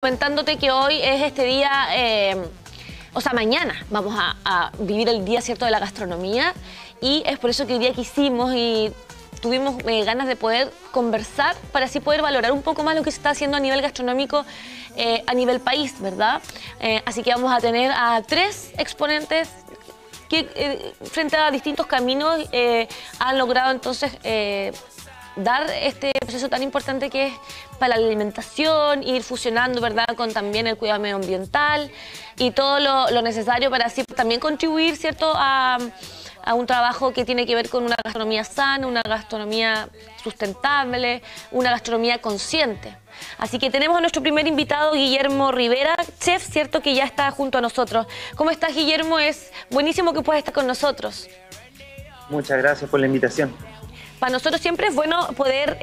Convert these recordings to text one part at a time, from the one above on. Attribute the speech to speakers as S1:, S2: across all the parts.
S1: comentándote que hoy es este día, o sea, mañana vamos a vivir el día, ¿cierto?, de la gastronomía, y es por eso que hoy día quisimos y tuvimos ganas de poder conversar para así poder valorar un poco más lo que se está haciendo a nivel gastronómico, a nivel país, ¿verdad? Así que vamos a tener a 3 exponentes que frente a distintos caminos han logrado entonces dar este proceso tan importante que es para la alimentación, ir fusionando, ¿verdad?, con también el cuidado medioambiental y todo lo necesario para así también contribuir, ¿cierto?, a un trabajo que tiene que ver con una gastronomía sana, una gastronomía sustentable, una gastronomía consciente. Así que tenemos a nuestro primer invitado, Guillermo Rivera, chef, ¿cierto?, que ya está junto a nosotros. ¿Cómo estás, Guillermo? Es buenísimo que puedas estar con nosotros.
S2: Muchas gracias por la invitación.
S1: Para nosotros siempre es bueno poder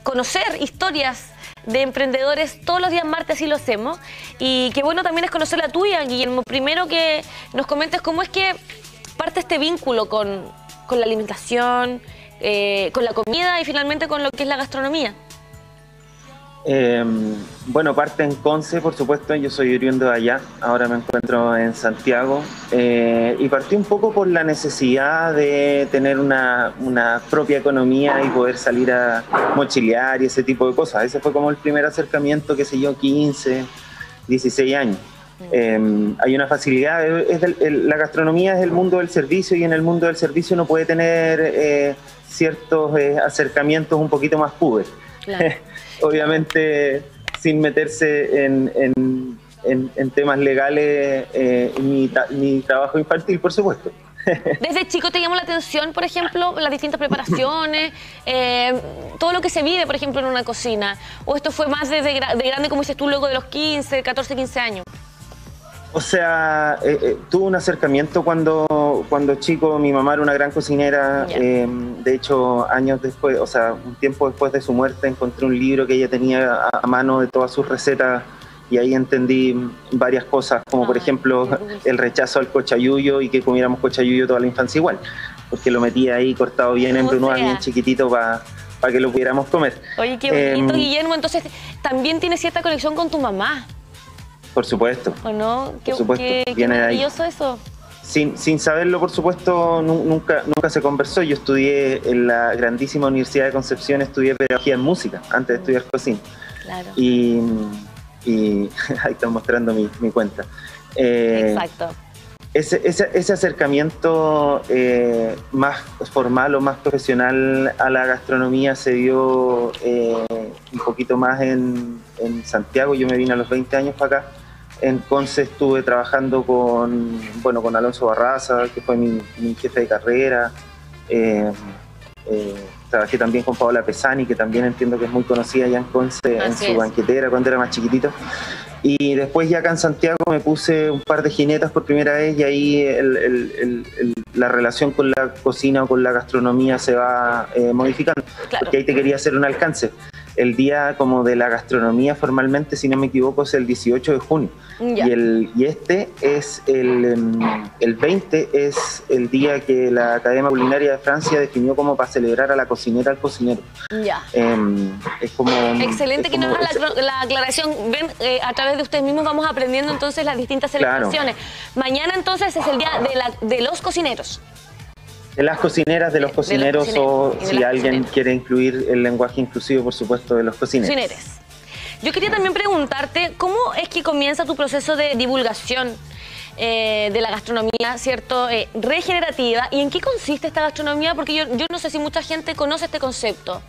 S1: conocer historias de emprendedores. Todos los días martes así lo hacemos. Y qué bueno también es conocer la tuya, Guillermo. Primero que nos comentes cómo es que parte este vínculo con la alimentación, con la comida y finalmente con lo que es la gastronomía.
S2: Bueno, parte en Conce, por supuesto. Yo soy oriundo de allá, ahora me encuentro en Santiago, y partí un poco por la necesidad de tener una propia economía y poder salir a mochilear y ese tipo de cosas. Ese fue como el primer acercamiento, qué sé yo, 15, 16 años. Hay una facilidad, la gastronomía es el mundo del servicio, y en el mundo del servicio uno puede tener ciertos acercamientos un poquito más puber. Claro. Obviamente sin meterse en temas legales, ni trabajo infantil, por supuesto.
S1: ¿Desde chico te llamó la atención, por ejemplo, las distintas preparaciones, todo lo que se vive, por ejemplo, en una cocina? ¿O esto fue más de grande, como dices tú, luego de los 15, 14, 15 años?
S2: O sea, tuve un acercamiento cuando chico. Mi mamá era una gran cocinera. De hecho, años después, o sea, un tiempo después de su muerte, encontré un libro que ella tenía a mano de todas sus recetas, y ahí entendí varias cosas, como por ejemplo el rechazo al cochayuyo y que comiéramos cochayuyo toda la infancia igual, porque lo metía ahí cortado bien en brunoise, bien chiquitito para que lo pudiéramos comer.
S1: Oye, qué bonito, Guillermo. Entonces, también tienes cierta conexión con tu mamá.
S2: Por supuesto.
S1: ¿O no?
S2: Por supuesto.
S1: Qué maravilloso eso.
S2: Sin saberlo, por supuesto, nunca se conversó. Yo estudié en la grandísima Universidad de Concepción, estudié pedagogía en música antes de estudiar cocina.
S1: Claro.
S2: Y ahí están mostrando mi cuenta.
S1: Exacto.
S2: Ese acercamiento más formal o más profesional a la gastronomía se dio un poquito más en Santiago. Yo me vine a los 20 años para acá. En Conce estuve trabajando con Alonso Barraza, que fue mi jefe de carrera. Trabajé también con Paola Pesani, que también entiendo que es muy conocida allá en Conce, en su banquetera cuando era más chiquitito. Y después ya acá en Santiago me puse un par de jinetas por primera vez, y ahí la relación con la cocina o con la gastronomía se va modificando. Claro. Porque ahí te quería hacer un alcance. El día como de la gastronomía formalmente, si no me equivoco, es el 18 de junio. Y este es el 20 es el día que la Academia Culinaria de Francia definió como para celebrar a la cocinera al cocinero. Es como... Excelente
S1: que nos haga la aclaración. Ven, a través de ustedes mismos vamos aprendiendo entonces las distintas celebraciones. Claro. Mañana entonces es el día de los cocineros.
S2: De las cocineras, de los cocineros, o si alguien quiere incluir el lenguaje inclusivo, por supuesto, de los cocineros.
S1: Yo quería también preguntarte, ¿cómo es que comienza tu proceso de divulgación de la gastronomía, ¿cierto?, regenerativa? ¿Y en qué consiste esta gastronomía? Porque yo no sé si mucha gente conoce este concepto.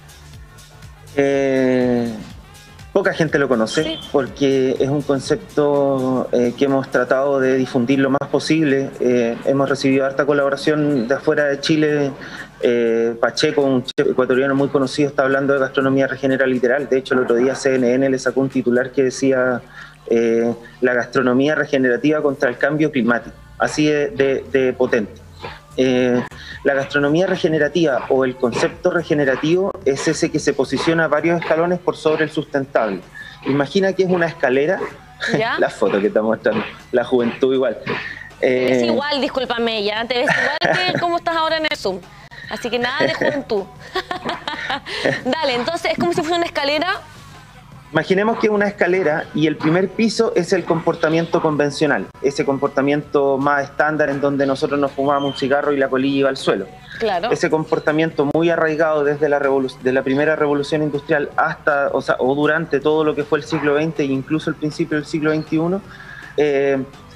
S2: Poca gente lo conoce, porque es un concepto que hemos tratado de difundir lo más posible. Hemos recibido harta colaboración de afuera de Chile. Pacheco, un chef ecuatoriano muy conocido, está hablando de gastronomía regenerativa literal. De hecho, el otro día CNN le sacó un titular que decía la gastronomía regenerativa contra el cambio climático. Así de potente. La gastronomía regenerativa o el concepto regenerativo es ese que se posiciona varios escalones por sobre el sustentable. Imagina que es una escalera. La foto que está mostrando, la juventud igual.
S1: Es igual, discúlpame, ya te ves igual que como estás ahora en el Zoom. Así que nada de juventud. Dale, entonces es como si fuera una escalera
S2: Imaginemos que es una escalera y el primer piso es el comportamiento convencional, ese comportamiento más estándar en donde nosotros nos fumábamos un cigarro y la colilla iba al suelo.
S1: Claro.
S2: Ese comportamiento muy arraigado desde de la primera revolución industrial hasta, o durante todo lo que fue el siglo XX e incluso el principio del siglo XXI.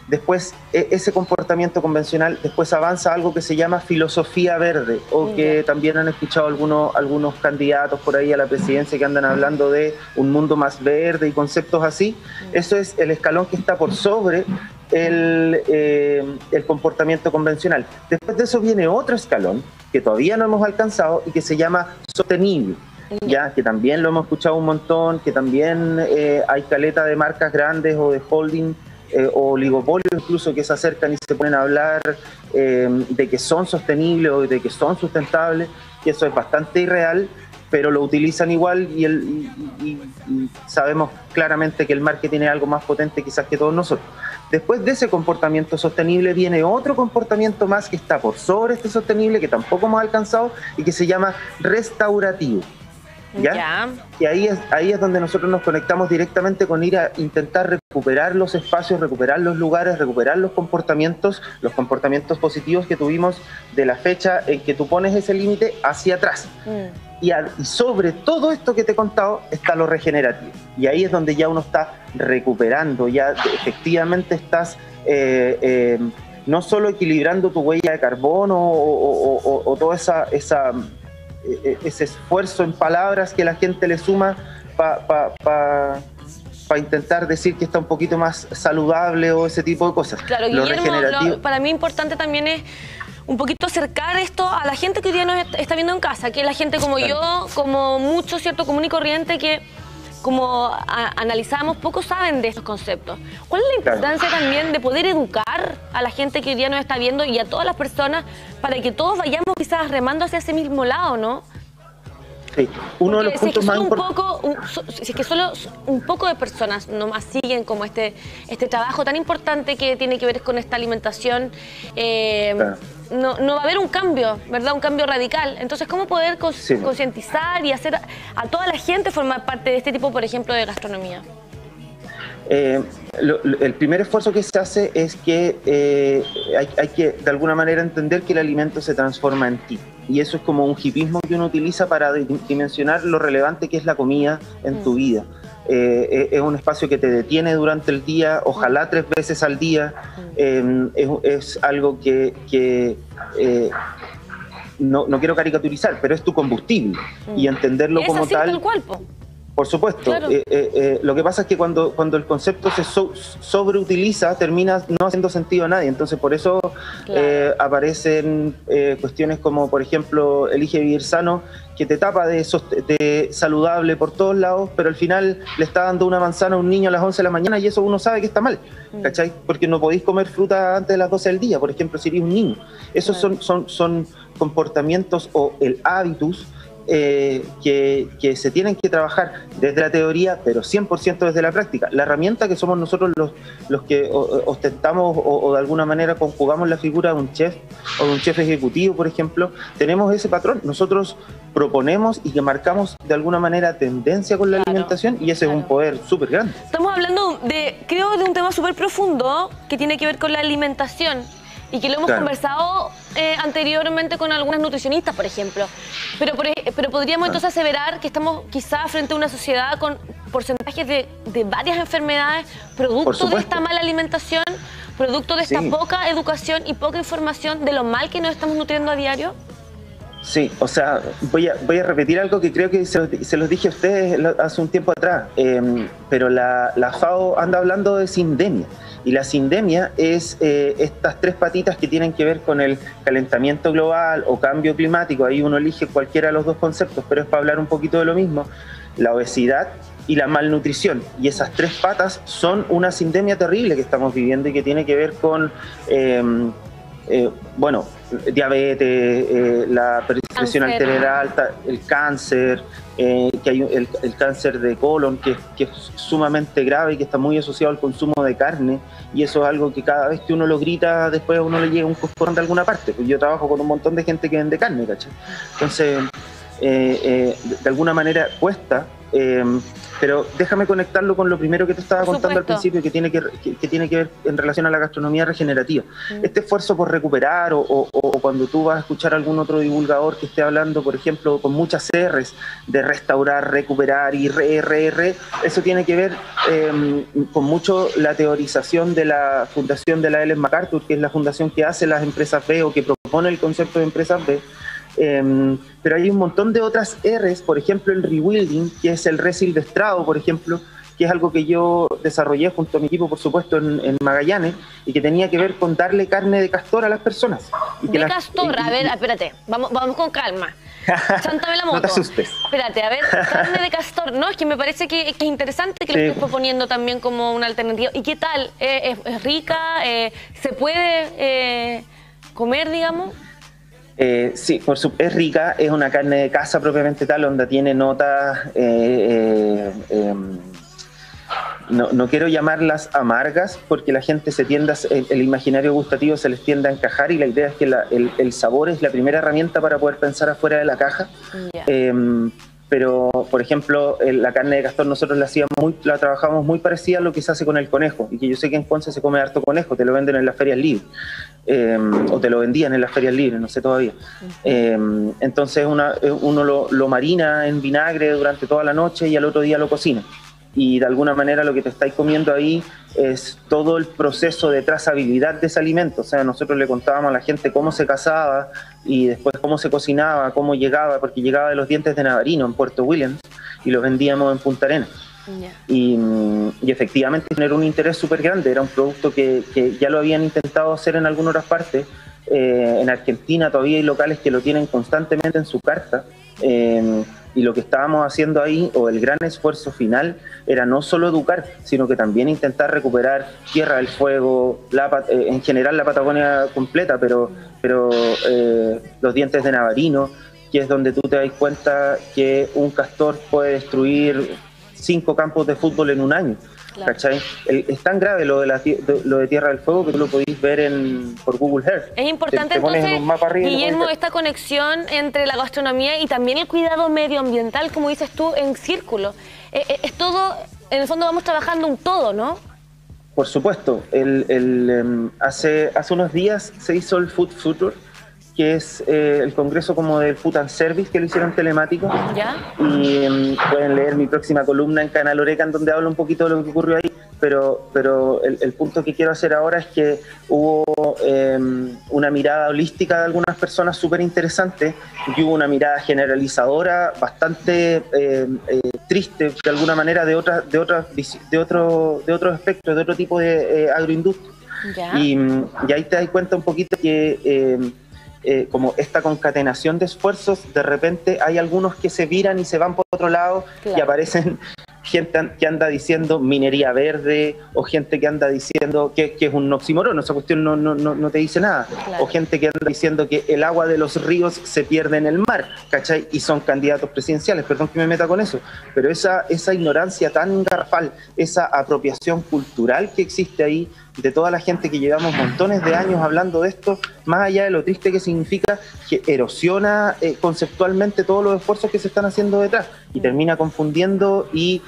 S2: Después, ese comportamiento convencional después avanza a algo que se llama filosofía verde, o que también han escuchado algunos candidatos por ahí a la presidencia que andan hablando de un mundo más verde y conceptos así. Eso es el escalón que está por sobre el comportamiento convencional. Después de eso viene otro escalón que todavía no hemos alcanzado y que se llama sostenible. Ya, que también lo hemos escuchado un montón, que también hay caleta de marcas grandes o de holding o oligopolios incluso que se acercan y se ponen a hablar de que son sostenibles o de que son sustentables, y eso es bastante irreal, pero lo utilizan igual y sabemos claramente que el marketing es algo más potente quizás que todos nosotros. Después de ese comportamiento sostenible viene otro comportamiento más que está por sobre este sostenible, que tampoco hemos alcanzado, y que se llama restaurativo. ¿Ya? Y ahí es donde nosotros nos conectamos directamente con ir a intentar recuperar los espacios, recuperar los lugares, recuperar los comportamientos positivos que tuvimos de la fecha en que tú pones ese límite hacia atrás. Y sobre todo esto que te he contado está lo regenerativo. Y ahí es donde ya uno está recuperando, ya efectivamente estás no solo equilibrando tu huella de carbono o toda ese esfuerzo en palabras que la gente le suma para intentar decir que está un poquito más saludable o ese tipo de cosas.
S1: Claro, Guillermo, para mí importante también es un poquito acercar esto a la gente que hoy día nos está viendo en casa, que es la gente como yo, como mucho, ¿cierto?, común y corriente, que como analizamos, pocos saben de estos conceptos. ¿Cuál es la importancia también de poder educar a la gente que hoy día nos está viendo y a todas las personas para que todos vayamos quizás remando hacia ese mismo lado, ¿no?
S2: Sí, uno de los puntos más importantes.
S1: Si es que solo un poco de personas nomás siguen como este trabajo tan importante que tiene que ver con esta alimentación, no va a haber un cambio, ¿verdad? Un cambio radical. Entonces, ¿cómo poder concientizar y hacer a toda la gente formar parte de este tipo, por ejemplo, de gastronomía?
S2: El primer esfuerzo que se hace es que hay que de alguna manera entender que el alimento se transforma en ti, y eso es como un hipismo que uno utiliza para dimensionar lo relevante que es la comida en tu vida. Es un espacio que te detiene durante el día, ojalá 3 veces al día. Es algo que no quiero caricaturizar, pero es tu combustible, y entenderlo como tal.
S1: El cuerpo.
S2: Por supuesto, claro. Lo que pasa es que cuando el concepto se sobreutiliza, termina no haciendo sentido a nadie. Entonces, por eso aparecen cuestiones como, por ejemplo, elige vivir sano, que te tapa de saludable por todos lados, pero al final le está dando una manzana a un niño a las 11 de la mañana y eso uno sabe que está mal, ¿cachai? Porque no podéis comer fruta antes de las 12 del día, por ejemplo, si eres un niño. Esos son comportamientos o el hábitus que se tienen que trabajar desde la teoría, pero 100% desde la práctica. La herramienta que somos nosotros los que ostentamos o de alguna manera conjugamos la figura de un chef o de un chef ejecutivo, por ejemplo, tenemos ese patrón. Nosotros proponemos y que marcamos de alguna manera tendencia con la alimentación, y ese es un poder súper grande.
S1: Estamos hablando creo de un tema súper profundo que tiene que ver con la alimentación, y que lo hemos conversado anteriormente con algunas nutricionistas, por ejemplo. Pero podríamos entonces aseverar que estamos quizás frente a una sociedad con porcentajes de varias enfermedades, producto de esta mala alimentación, producto de esta poca educación y poca información de lo mal que nos estamos nutriendo a diario.
S2: Sí, o sea, voy a repetir algo que creo que se los dije a ustedes hace un tiempo atrás, pero la FAO anda hablando de sindemia. Y la sindemia es estas 3 patitas que tienen que ver con el calentamiento global o cambio climático. Ahí uno elige cualquiera de los 2 conceptos, pero es para hablar un poquito de lo mismo. La obesidad y la malnutrición. Y esas 3 patas son una sindemia terrible que estamos viviendo y que tiene que ver con, diabetes, la presión arterial alta, el cáncer, que hay el cáncer de colon, que es sumamente grave y que está muy asociado al consumo de carne, y eso es algo que cada vez que uno lo grita, después a uno le llega un coscorrón de alguna parte. Pues yo trabajo con un montón de gente que vende carne, ¿cachai? Entonces, de alguna manera cuesta Pero déjame conectarlo con lo primero que te estaba contando al principio, que tiene que ver en relación a la gastronomía regenerativa. Este esfuerzo por recuperar, o cuando tú vas a escuchar a algún otro divulgador que esté hablando, por ejemplo, con muchas R's, de restaurar, recuperar y eso tiene que ver con mucho la teorización de la fundación de la Ellen MacArthur, que es la fundación que hace las empresas B o que propone el concepto de empresas B. Pero hay un montón de otras R's, por ejemplo el rewilding, que es el resilvestrado, por ejemplo, que es algo que yo desarrollé junto a mi equipo, por supuesto, en Magallanes, y que tenía que ver con darle carne de castor a las personas. Y que
S1: castor, a ver, espérate, vamos con calma. Chántame la moto.
S2: No te asustes.
S1: Espérate, a ver, carne de castor, ¿no? Es que me parece que es interesante que lo estés proponiendo también como una alternativa. ¿Y qué tal? ¿Es rica? ¿Se puede comer, digamos?
S2: Sí, es rica, es una carne de caza propiamente tal, donde tiene notas, no quiero llamarlas amargas, porque la gente el imaginario gustativo se les tiende a encajar, y la idea es que el sabor es la primera herramienta para poder pensar afuera de la caja. Pero, por ejemplo, la carne de castor nosotros la trabajamos muy parecida a lo que se hace con el conejo, y que yo sé que en Conce se come harto conejo, te lo venden en las ferias libres, o te lo vendían en las ferias libres, no sé todavía. Entonces uno lo marina en vinagre durante toda la noche y al otro día lo cocina. Y de alguna manera lo que te estáis comiendo ahí es todo el proceso de trazabilidad de ese alimento. O sea, nosotros le contábamos a la gente cómo se cazaba y después cómo se cocinaba, cómo llegaba, porque llegaba de los dientes de Navarino en Puerto Williams y los vendíamos en Punta Arenas. Y efectivamente generó un interés súper grande. Era un producto que ya lo habían intentado hacer en algunas otras partes. En Argentina todavía hay locales que lo tienen constantemente en su carta. Y lo que estábamos haciendo ahí, o el gran esfuerzo final, era no solo educar, sino que también intentar recuperar Tierra del Fuego, en general la Patagonia completa, pero los dientes de Navarino, que es donde tú te das cuenta que un castor puede destruir 5 campos de fútbol en un año. Claro. ¿Cachai? Es tan grave lo de Tierra del Fuego que tú lo podéis ver por Google Earth.
S1: Es importante entonces, Guillermo, esta conexión entre la gastronomía y también el cuidado medioambiental, como dices tú, en círculo. Es todo, en el fondo vamos trabajando un todo, ¿no?
S2: Por supuesto. Hace unos días se hizo el Food Future, que es el congreso como del Food and Service, que lo hicieron telemático.
S1: ¿Ya?
S2: Y pueden leer mi próxima columna en Canal Oreca, en donde hablo un poquito de lo que ocurrió ahí, pero el punto que quiero hacer ahora es que hubo una mirada holística de algunas personas súper interesante, y hubo una mirada generalizadora bastante triste, de alguna manera, de otros espectros, de otro tipo de agroindustria.
S1: ¿Ya?
S2: Y ahí te das cuenta un poquito que como esta concatenación de esfuerzos, de repente hay algunos que se viran y se van por otro lado. Claro. Y aparecen gente que anda diciendo minería verde, o gente que anda diciendo que es un oxímoron, esa cuestión no te dice nada. Claro. O gente que anda diciendo que el agua de los ríos se pierde en el mar, ¿cachai? Y son candidatos presidenciales, perdón que me meta con eso, pero esa ignorancia tan garrafal, esa apropiación cultural que existe ahí, de toda la gente que llevamos montones de años hablando de esto, más allá de lo triste que significa, que erosiona conceptualmente todos los esfuerzos que se están haciendo detrás, y termina confundiendo. Y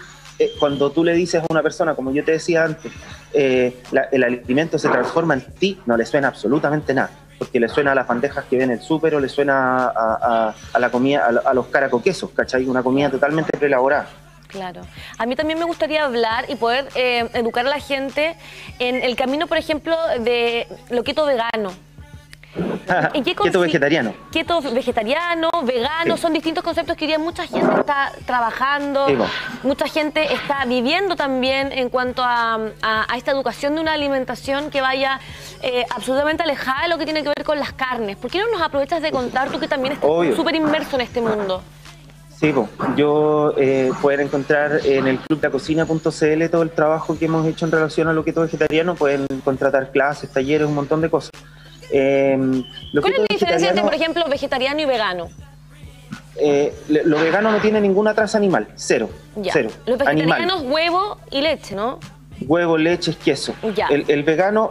S2: cuando tú le dices a una persona, como yo te decía antes, el alimento se transforma en ti, no le suena absolutamente nada, porque le suena a las bandejas que ven en el súper, o le suena a la comida, a los caracoquesos, ¿cachai? Una comida totalmente preelaborada.
S1: Claro. A mí también me gustaría hablar y poder educar a la gente en el camino, por ejemplo, de lo keto vegano.
S2: Keto vegetariano.
S1: Keto vegetariano, vegano, sí. Son distintos conceptos que hoy día mucha gente está trabajando, sí, mucha gente está viviendo también en cuanto a esta educación de una alimentación que vaya absolutamente alejada de lo que tiene que ver con las carnes. ¿Por qué no nos aprovechas de contar, tú que también estás súper inmerso en este mundo?
S2: Sí, pueden encontrar en el clublacocina.cl todo el trabajo que hemos hecho en relación a lo keto vegetariano. Pueden contratar clases, talleres, un montón de cosas.
S1: ¿Cuál es la diferencia entre, por ejemplo, vegetariano y vegano?
S2: Lo vegano no tiene ninguna traza animal, cero. Cero.
S1: Los vegetarianos, huevo y leche, ¿no?
S2: Huevo, leche, queso. El vegano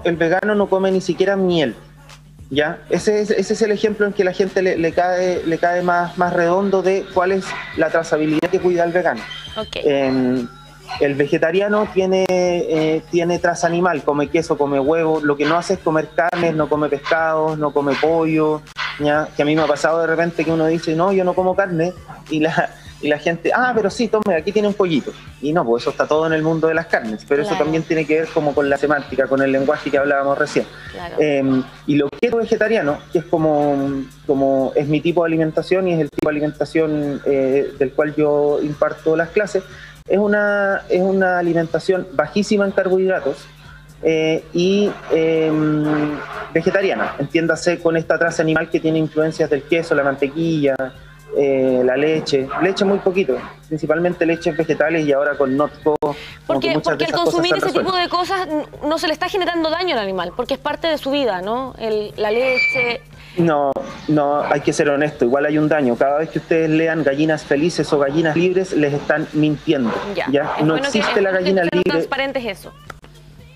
S2: no come ni siquiera miel. ¿Ya? Ese es el ejemplo en que la gente le cae más redondo de cuál es la trazabilidad que cuida el vegano.
S1: Okay.
S2: El vegetariano tiene traza animal, come queso, come huevo, lo que no hace es comer carnes, no come pescados, no come pollo, ¿ya? Que a mí me ha pasado de repente que uno dice, no, yo no como carne, y la gente, pero sí, tome, aquí tiene un pollito. Y no, pues eso está todo en el mundo de las carnes, pero
S1: claro,
S2: eso también tiene que ver como con la semántica, con el lenguaje que hablábamos recién.
S1: Claro.
S2: Y lo keto vegetariano, que es como es mi tipo de alimentación y es el tipo de alimentación del cual yo imparto las clases, es una alimentación bajísima en carbohidratos y vegetariana, entiéndase con esta traza animal que tiene influencias del queso, la mantequilla, la leche muy poquito, principalmente leches vegetales y ahora con Notco.
S1: Porque al consumir ese tipo de cosas no se le está generando daño al animal, porque es parte de su vida, ¿no? La leche...
S2: No, hay que ser honesto, igual hay un daño. Cada vez que ustedes lean gallinas felices o gallinas libres, les están mintiendo. ¿Ya? No existe la gallina libre.
S1: Transparente es eso.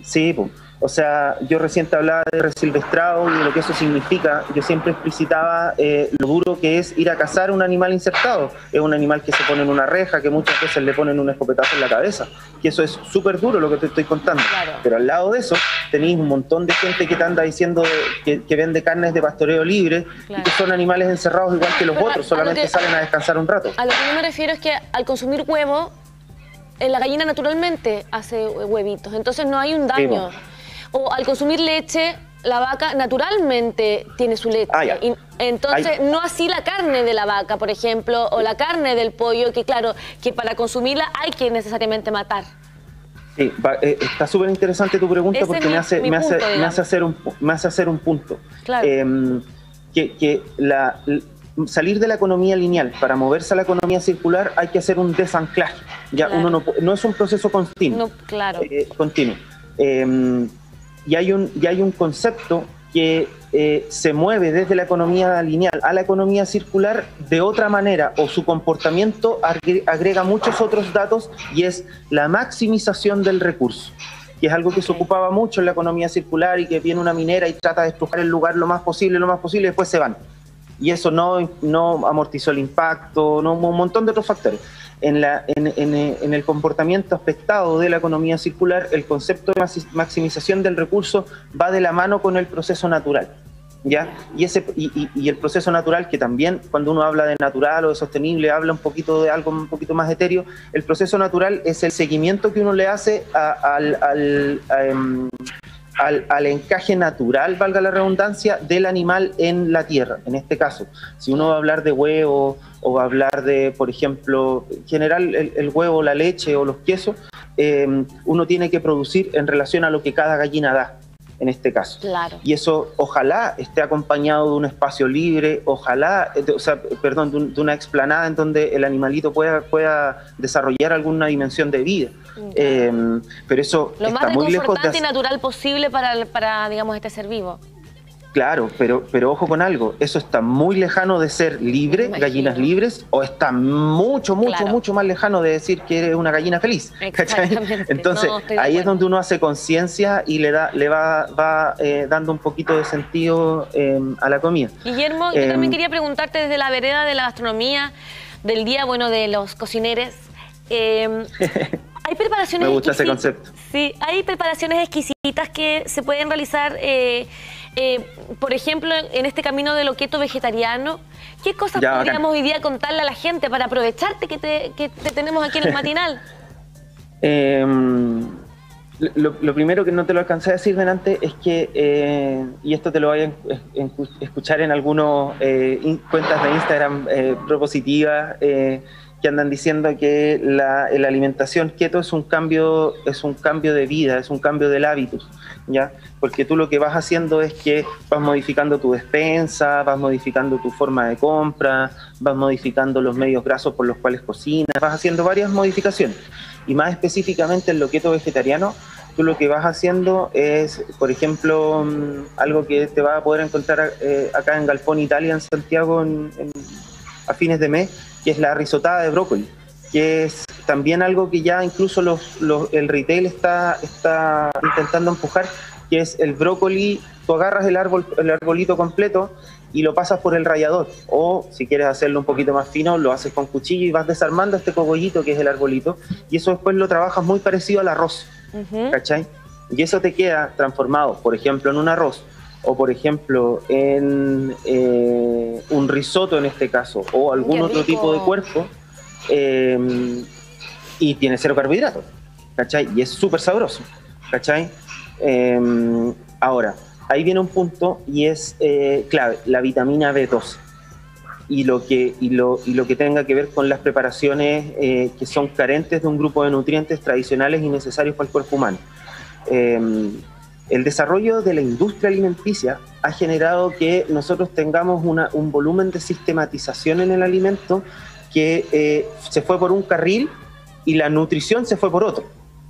S2: Sí, pues. O sea, yo recién te hablaba de resilvestrado y de lo que eso significa. Yo siempre explicitaba lo duro que es ir a cazar un animal insertado. Es un animal que se pone en una reja, que muchas veces le ponen un escopetazo en la cabeza. Que eso es súper duro lo que te estoy contando.
S1: Claro.
S2: Pero al lado de eso, tenéis un montón de gente que te anda diciendo que vende carnes de pastoreo libre, claro, y que son animales encerrados igual que los otros, solamente salen a descansar un rato.
S1: A lo que yo me refiero es que al consumir huevo, la gallina naturalmente hace huevitos, entonces no hay un daño. Sí, o al consumir leche, la vaca naturalmente tiene su leche. Y entonces, no así la carne de la vaca, por ejemplo, o la carne del pollo, que claro, que para consumirla hay que necesariamente matar. Sí,
S2: está súper interesante tu pregunta. Ese porque me hace hacer un punto. Claro. Salir de la economía lineal para moverse a la economía circular hay que hacer un desanclaje. Ya, claro, uno no es un proceso continuo.
S1: No, claro.
S2: Continuo. Y hay un concepto que se mueve desde la economía lineal a la economía circular de otra manera, o su comportamiento agrega muchos otros datos, y es la maximización del recurso, que es algo que se ocupaba mucho en la economía circular, y que viene una minera y trata de estrujar el lugar lo más posible, y después se van. Y eso no amortizó el impacto, un montón de otros factores. En el comportamiento aspectado de la economía circular, el concepto de maximización del recurso va de la mano con el proceso natural, ¿ya? Y el proceso natural, que también cuando uno habla de natural o de sostenible, habla un poquito de algo un poquito más etéreo. El proceso natural es el seguimiento que uno le hace al encaje natural, valga la redundancia, del animal en la tierra. En este caso, si uno va a hablar de huevo o va a hablar de, por ejemplo, en general el huevo, la leche o los quesos, uno tiene que producir en relación a lo que cada gallina da, en este caso.
S1: Claro.
S2: Y eso ojalá esté acompañado de un espacio libre, de una explanada en donde el animalito pueda desarrollar alguna dimensión de vida. Pero eso
S1: lo
S2: está muy lejos de...
S1: Lo más reconfortante y natural posible para digamos, este ser vivo.
S2: Claro, pero ojo con algo, eso está muy lejano de ser libre, gallinas libres, o está mucho más lejano de decir que eres una gallina feliz. Entonces, ahí es donde uno hace conciencia y le va dando un poquito de sentido a la comida.
S1: Guillermo, yo también quería preguntarte desde la vereda de la gastronomía, del día, de los cocineros. Hay preparaciones
S2: Me gusta ese concepto.
S1: Sí, hay preparaciones exquisitas que se pueden realizar, por ejemplo, en este camino de lo keto vegetariano. ¿Qué cosas podríamos hoy día contarle a la gente para aprovecharte que te tenemos aquí en el matinal?
S2: Lo primero que no te lo alcancé a decir delante es que, y esto te lo vayan a escuchar en algunas cuentas de Instagram propositivas, que andan diciendo que la alimentación keto es un cambio de vida, es un cambio del hábitus, ¿ya? Porque tú lo que vas haciendo es que vas modificando tu despensa, vas modificando tu forma de compra, vas modificando los medios grasos por los cuales cocinas, vas haciendo varias modificaciones. Y más específicamente en lo keto vegetariano, tú lo que vas haciendo es, por ejemplo, algo que te vas a poder encontrar acá en Galpón, Italia, en Santiago, a fines de mes, que es la risotada de brócoli, que es también algo que ya incluso el retail está intentando empujar, que es el brócoli. Tú agarras el arbolito completo y lo pasas por el rallador, o si quieres hacerlo un poquito más fino, lo haces con cuchillo y vas desarmando este cogollito que es el arbolito, y eso después lo trabajas muy parecido al arroz, ¿cachai? Y eso te queda transformado, por ejemplo, en un arroz, o por ejemplo en un risotto en este caso, o algún otro tipo de cuerpo, y tiene cero carbohidratos, ¿cachai? Y es súper sabroso, ¿cachai? Ahora, ahí viene un punto y es clave, la vitamina B12 y lo que tenga que ver con las preparaciones que son carentes de un grupo de nutrientes tradicionales y necesarios para el cuerpo humano. El desarrollo de la industria alimenticia ha generado que nosotros tengamos un volumen de sistematización en el alimento que se fue por un carril y la nutrición se fue por otro.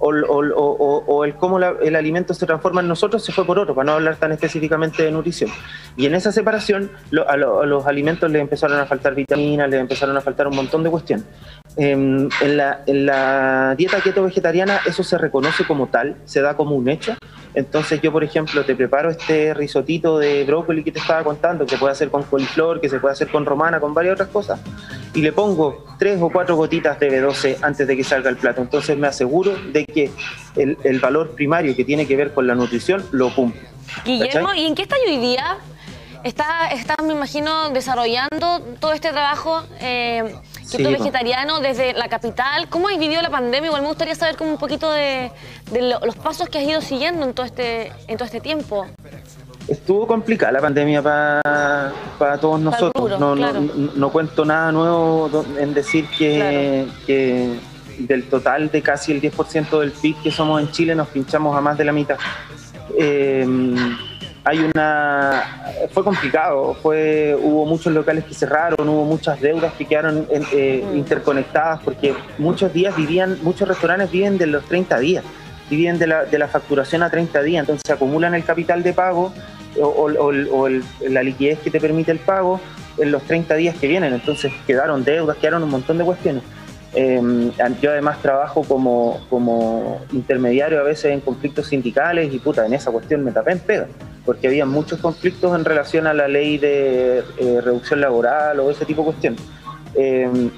S2: O el cómo el alimento se transforma en nosotros se fue por otro, para no hablar tan específicamente de nutrición. Y en esa separación a los alimentos les empezaron a faltar vitaminas, les empezaron a faltar un montón de cuestiones. En la dieta keto vegetariana eso se reconoce como tal, se da como un hecho. Entonces yo, por ejemplo, te preparo este risotito de brócoli que te estaba contando, que se puede hacer con coliflor, que se puede hacer con romana, con varias otras cosas, y le pongo 3 o 4 gotitas de B12 antes de que salga el plato. Entonces me aseguro de que el valor primario que tiene que ver con la nutrición lo cumple.
S1: Guillermo,
S2: ¿cachai?
S1: ¿y en qué está hoy día? Estás, me imagino, desarrollando todo este trabajo keto vegetariano desde la capital. ¿Cómo has vivido la pandemia? Igual me gustaría saber como un poquito de los pasos que has ido siguiendo en todo este tiempo.
S2: Estuvo complicada la pandemia para todos nosotros. No cuento nada nuevo en decir que del total de casi el 10% del PIB que somos en Chile nos pinchamos a más de la mitad. Fue complicado, hubo muchos locales que cerraron, hubo muchas deudas que quedaron interconectadas, porque muchos restaurantes viven de los 30 días, viven de la facturación a 30 días, entonces se acumulan el capital de pago o la liquidez que te permite el pago en los 30 días que vienen, entonces quedaron deudas, quedaron un montón de cuestiones. Yo además trabajo como intermediario a veces en conflictos sindicales y en esa cuestión me tapé en pega, porque había muchos conflictos en relación a la ley de reducción laboral o ese tipo de cuestiones.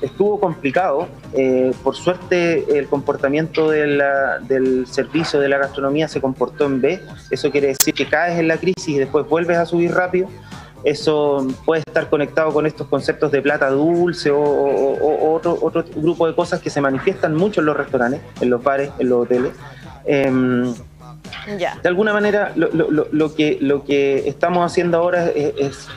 S2: Estuvo complicado, por suerte el comportamiento del servicio de la gastronomía se comportó en B, eso quiere decir que caes en la crisis y después vuelves a subir rápido. Eso puede estar conectado con estos conceptos de plata dulce o otro grupo de cosas que se manifiestan mucho en los restaurantes, en los bares, en los hoteles. De alguna manera lo que estamos haciendo ahora es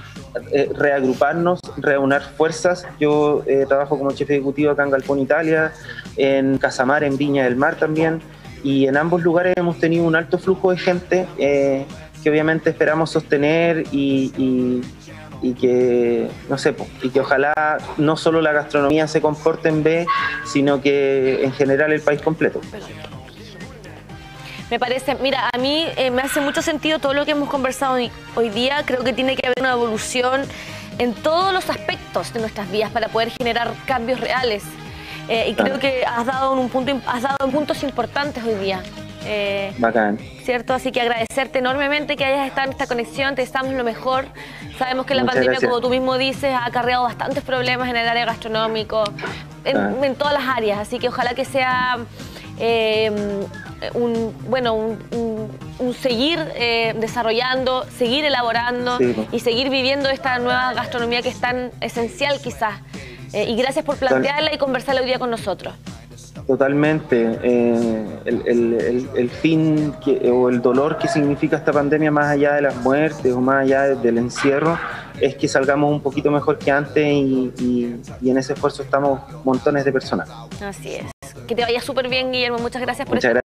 S2: reagruparnos, reunir fuerzas. Yo trabajo como chef ejecutivo acá en Galpón, Italia, en Casamar, en Viña del Mar también, y en ambos lugares hemos tenido un alto flujo de gente que obviamente esperamos sostener y que, no sé, y que ojalá no solo la gastronomía se comporte en B, sino que en general el país completo.
S1: Me parece, mira, a mí me hace mucho sentido todo lo que hemos conversado hoy día. Creo que tiene que haber una evolución en todos los aspectos de nuestras vidas para poder generar cambios reales. Y creo que has dado en puntos importantes hoy día.
S2: Bacán.
S1: ¿Cierto? Así que agradecerte enormemente que hayas estado en esta conexión, te deseamos lo mejor. Sabemos que la
S2: Muchas
S1: pandemia,
S2: gracias.
S1: como tú mismo dices, ha acarreado bastantes problemas en el área gastronómico, en todas las áreas, así que ojalá que sea un seguir desarrollando, seguir elaborando y seguir viviendo esta nueva gastronomía que es tan esencial quizás. Y gracias por plantearla y conversarla hoy día con nosotros.
S2: Totalmente. El fin o el dolor que significa esta pandemia, más allá de las muertes o más allá del encierro, es que salgamos un poquito mejor que antes y en ese esfuerzo estamos montones de personas.
S1: Así es. Que te vaya súper bien, Guillermo. Muchas gracias por
S2: Muchas gracias.